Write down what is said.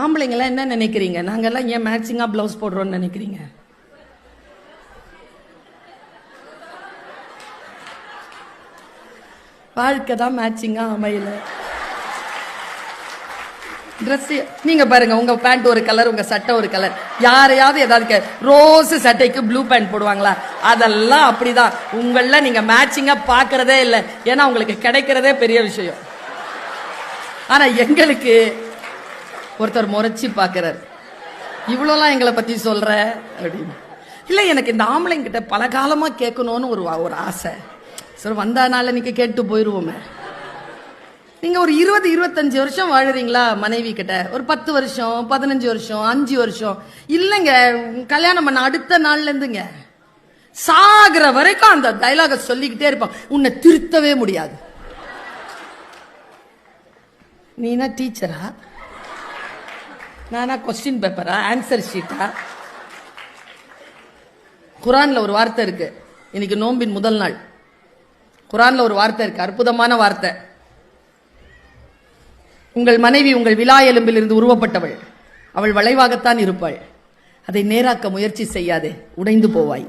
ஆம்பளைங்கெல்லாம் என்ன நினைக்கிறீங்க? நாங்கெல்லாம் ஏன் மேட்சிங்கா பிளவுஸ் போடுறோம்னு நினைக்கிறீங்க? வாழ்க்கை தான் மேட்சிங்கா அமையல. ட்ரெஸ் நீங்க பாருங்க, உங்க பேண்ட் ஒரு கலர், உங்க சட்டை ஒரு கலர். யாரையாவது ஏதாவது ரோஸ் சட்டைக்கு ப்ளூ பேண்ட் போடுவாங்களா? அதெல்லாம் அப்படிதான். உங்கள நீங்க மேட்சிங்கா பாக்குறதே இல்லை. ஏன்னா உங்களுக்கு கிடைக்கிறதே பெரிய விஷயம். ஆனா எங்களுக்கு ஒருத்தர் முறைச்சி பாக்குறாரு, இவ்வளோலாம் எங்களை பத்தி சொல்ற அப்படின்னு. இல்ல, எனக்கு இந்த ஆம்பளைங்கிட்ட பல காலமா கேட்கணும்னு ஒரு ஆசை. சரி, வந்தானால நீங்க கேட்டு போயிருவோமே. நீங்க ஒரு 20-25 வருஷம் வாழுறீங்களா மனைவி கிட்ட? ஒரு 10 வருஷம், 15 வருஷம், 5 வருஷம் இல்லைங்க. கல்யாணம் பண்ண அடுத்த நாள்ல இருந்துங்க சாகுற வரைக்கும் அந்த டைலாக சொல்லிக்கிட்டே இருப்பான். உன்னை திருத்தவே முடியாது. நீனா டீச்சரா, நானா கொஸ்டின் பேப்பரா, ஆன்சர் ஷீட்டா? குரான்ல ஒரு வார்த்தை இருக்கு. இன்னைக்கு நோம்பின் முதல் நாள். குரான்ல ஒரு வார்த்தை இருக்கு, அற்புதமான வார்த்தை. உங்கள் மனைவி உங்கள் விலா எலும்பில் இருந்து உருவப்பட்டவள். அவள் வளைவாகத்தான் இருப்பாள். அதை நேராக்க முயற்சி செய்யாதே, உடைந்து போவாய்.